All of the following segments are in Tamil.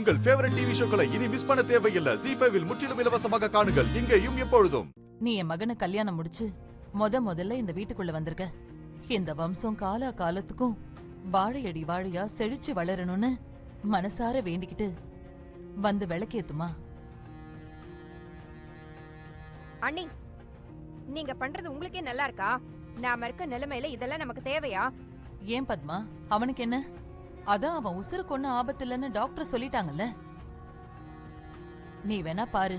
உங்கள் ஃபேவரட் டிவி ஷோக்களை இனி மிஸ் பண்ண தேவையில்லை. ZEE5 இல் முற்றிலும் இலவசமாக காணுங்கள். இங்கேயும் எப்பொழுதும். நீ என் மகனை கல்யாணம் முடிச்சு முதல்ல இந்த வீட்டுக்குள்ள வந்திருக்க. இந்த வம்சம் காலா காலத்துக்கும் வாழையடி வாழையா செழிச்சு வளரணும்னு மனசார வேண்டிக்கிட்டு வந்து விளக்கேத்துமா. அண்ணி, நீங்க பண்றது உங்களுக்கே நல்லா இருக்கா? நாம இருக்க நிலைமையில இதெல்லாம் நமக்கு தேவையா? ஏன் பத்மா, அவனுக்கு என்ன? அதான் அவன் உசுருக்கு ஒண்ணு ஆபத்து இல்லைன்னு டாக்டர் சொல்லிட்டாங்கல்ல. நீ வேணா பாரு,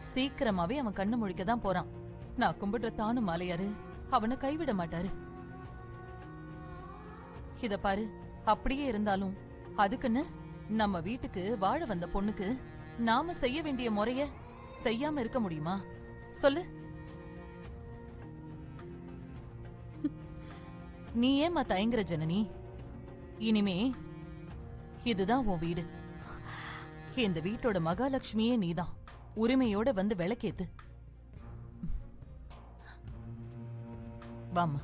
சீக்கிரமாவே அவன் கண்ணு முழிக்கதான் போறான். நான் கும்பிடுற தானு மாலையாரு அவனை கைவிட மாட்டாரு. இத பாரு, அப்படியே இருந்தாலும் அதுக்குன்னு நம்ம வீட்டுக்கு வாழ வந்த பொண்ணுக்கு நாம செய்ய வேண்டிய முறைய செய்யாம இருக்க முடியுமா சொல்லு? நீ ஏமா தயங்குற ஜனனி? இனிமே இதுதான் உன் வீடு. இந்த வீட்டோட மகாலட்சுமியே நீதான். உரிமையோட வந்து விளக்கேத்து. வாமா,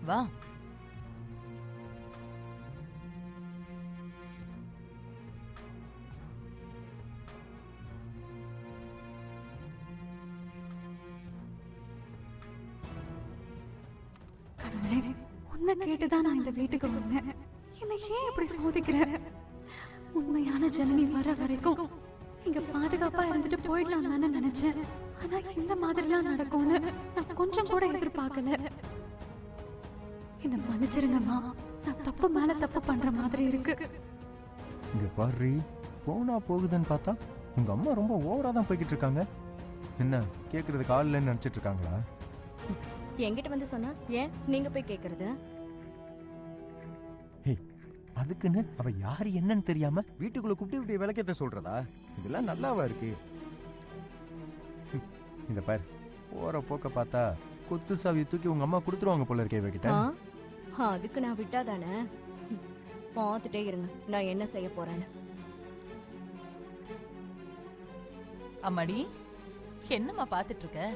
வா. கடவுளே, உன்னை கேட்டுதான் நான் இந்த வீட்டுக்கு வந்தேன். என்னை ஏன் இப்படி சோதிக்கிற? உண்மையான ஜனனி வர வரைக்கும் இங்க பாதுகாப்பா இருந்துட்டு போயிடலாம் தானே நினைச்சேன். ஆனா இந்த மாதிரிலாம் நடக்கும்னு நான் கொஞ்சம் கூட எதிர்பார்க்கல. இந்த மன்னிச்சிருங்கம்மா, நான் தப்பு மேல தப்பு பண்ற மாதிரி இருக்கு. இங்க பாரு, போனா போகுதுன்னு பார்த்தா உங்க அம்மா ரொம்ப ஓவரா தான் போய்கிட்டு இருக்காங்க. என்ன கேக்குறதுக்கு ஆள் இல்லைன்னு நினைச்சிட்டு இருக்காங்களா? என்கிட்ட வந்து சொன்னா ஏன் நீங்க போய் கேக்குறது? அதுக்குன்னு அவ யாரு என்னன்னு தெரியாம வீட்டுக்குள்ள கூப்பிட்டு விளக்கத்தை சொல்றதா? இதெல்லாம் நல்லாவா இருக்கு? இந்த பாரு, போற போக்க பார்த்தா கொத்து சாவி தூக்கி உங்க அம்மா கொடுத்துருவாங்க போல இருக்கே இவகிட்ட. அதுக்கு நான் விட்டாதானே? பார்த்துட்டே இருங்க நான் என்ன செய்ய போறேன்னு. அம்மாடி, என்னம்மா பாத்துட்டு இருக்க?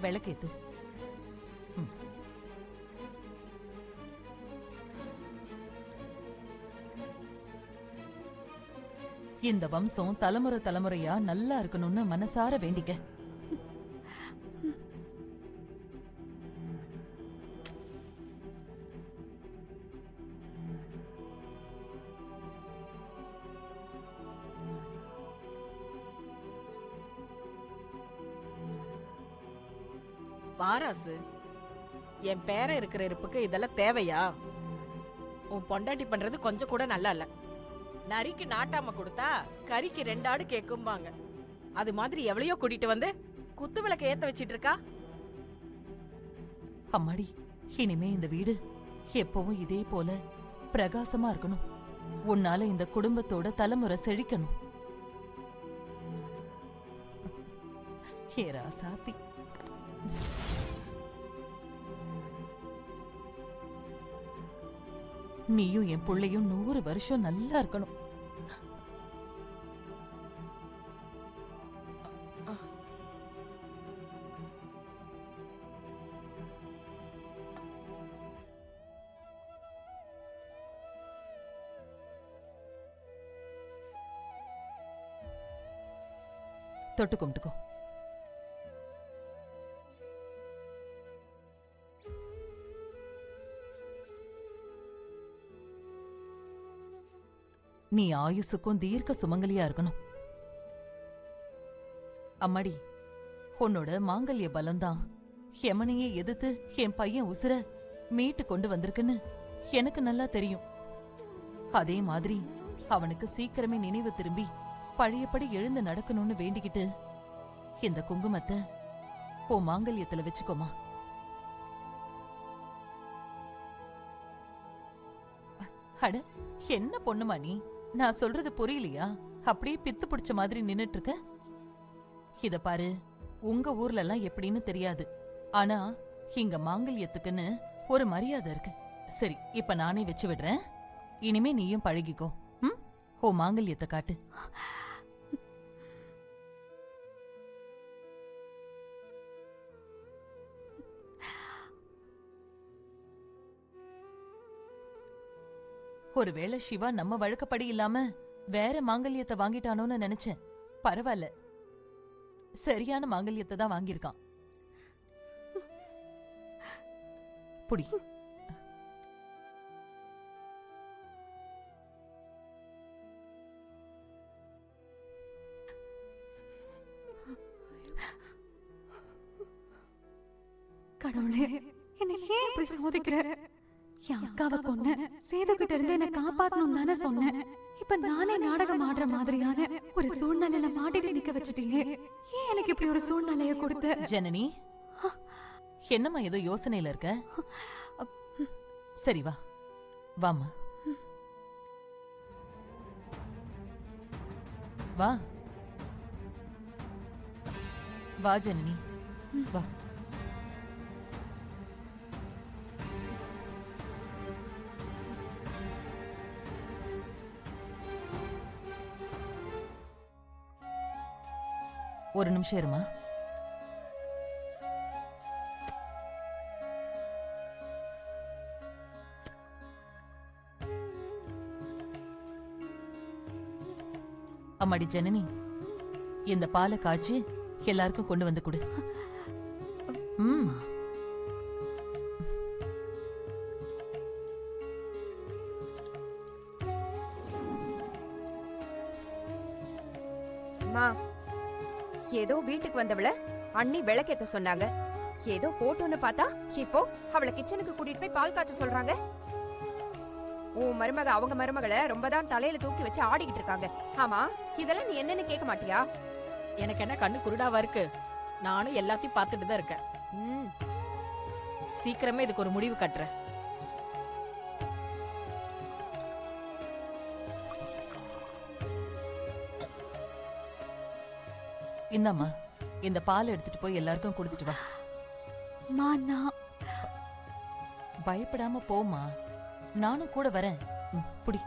விளக்கேத்து. இந்த வம்சம் தலைமுறை தலைமுறையா நல்லா இருக்கணும்னு மனசார வேண்டிக்க. பாராசு, என் பேரன் இருக்கிற இருப்புக்கு இதெல்லாம் தேவையா? உன் பொண்டாட்டி பண்றது கொஞ்சம் கூட நல்லா இல்ல. நரிக்கு நாட்டாம கொடுத்தா கறிக்கு 2 ஆடு கேக்கும்பாங்க. அது மாதிரி எவ்வளையோ கூட்டிட்டு வந்து குத்து விளக்க ஏத்த வச்சிட்டு இருக்கா. அம்மாடி, இனிமே இந்த வீடு எப்பவும் இதே போல பிரகாசமா இருக்கணும். உன்னால இந்த குடும்பத்தோட தலைமுறை செழிக்கணும். ஏரா சாத்தி. நீயும் என் பிள்ளையும் 100 வருஷம் நல்லா இருக்கணும். தொட்டு கும்பிட்டுக்கோ. நீ ஆயுசுக்கும் தீர்க்க சுமங்கலியா இருக்கணும். அம்மாடி, உன்னோட மாங்கல்ய பலம்தான் யமனையே எதிர்த்து என் பையன் உசுர மீட்டு கொண்டு வந்திருக்குன்னு எனக்கு நல்லா தெரியும். அதே மாதிரி அவனுக்கு சீக்கிரமே நினைவு திரும்பி பழையபடி எழுந்து நடக்கணும்னு வேண்டிக்கிட்டு இந்த குங்குமத்தை ஓ மாங்கல்யத்துல வச்சுக்கோமா. அட, என்ன பொண்ணுமா நீ? நான் சொல்றது புரியலையா? அப்படியே பித்து பிடிச்ச மாதிரி நின்னுட்டு இருக்க. இத பாரு, உங்க ஊர்ல எல்லாம் எப்படின்னு தெரியாது, ஆனா இங்க மாங்கல்யத்துக்குன்னு ஒரு மரியாதை இருக்கு. சரி, இப்ப நானே வச்சு விடுறேன். இனிமே நீயும் பழகிக்கோ. ஓ மாங்கல்யத்தை காட்டு. ஒருவேளை சிவா நம்ம வழக்கப்படி இல்லாம வேற மாங்கல்யத்தை வாங்கிட்டானோன்னு நினைச்சேன். பரவாயில்ல, சரியான மாங்கல்யத்தை தான் வாங்கியிருக்கான். புடி. கடவுளே, என்னை ஏன் இப்படி சோதிக்கிற? என் அக்காவை கொன்ன சேதுகிட்ட இருந்து என்ன காப்பாத்தணும் தானே சொன்னேன். இப்ப நானே நாடகம் ஆடுற மாதிரியான ஒரு சூழ்நிலையில மாட்டிட்டு நிக்க வச்சுட்டீங்க. ஏன் எனக்கு இப்படி ஒரு சூழ்நிலைய கொடுத்த? ஜனனி, என்னம்மா ஏதோ யோசனையில இருக்க? சரி வா, வாம்மா வா. வா ஜனனி, வா. ஒரு நிமிஷம் இருமா. அம்மாடி ஜனனி, இந்த பாலை காய்ச்சி எல்லாருக்கும் கொண்டு வந்து கொடு. ம். அம்மா, ஏதோ வீட்டுக்கு வந்தவள அண்ணி விளக்கேத்த சொன்னாங்க. ஏதோ போட்டோன்னு பார்த்தா இப்போ அவளை கிச்சனுக்கு கூட்டிட்டு போய் பால் காய்ச்ச சொல்றாங்க. உன் மருமக அவங்க மருமகளை ரொம்ப தான் தலையில தூக்கி வச்சு ஆடிக்கிட்டு இருக்காங்க. ஆமா, இதெல்லாம் நீ என்னன்னு கேட்க மாட்டியா? எனக்கு என்ன கண்ணு குருடாவா இருக்கு? நானும் எல்லாத்தையும் பார்த்துட்டு தான் இருக்கேன். ம், சீக்கிரமே இதுக்கு ஒரு முடிவு கட்டுறேன். இந்தாம்மா, இந்த பால் எடுத்துட்டு போய் எல்லாருக்கும் கொடுத்துட்டு வா. மா, நான் பயப்படாம போமா, நானும் கூட வரேன். புடி.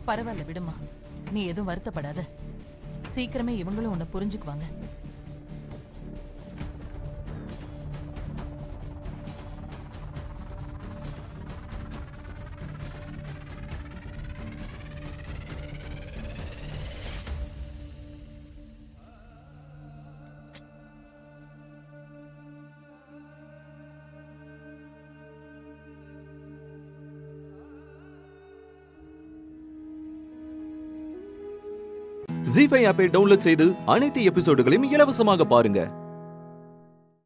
பரவாயில்ல விடுமா, நீ எதுவும் வருத்தப்படாத. சீக்கிரமே இவங்களும் உன்னை புரிஞ்சுக்குவாங்க. ZEE5 ஆப்பை டவுன்லோட் செய்து அனைத்து எபிசோடுகளையும் இலவசமாக பாருங்க.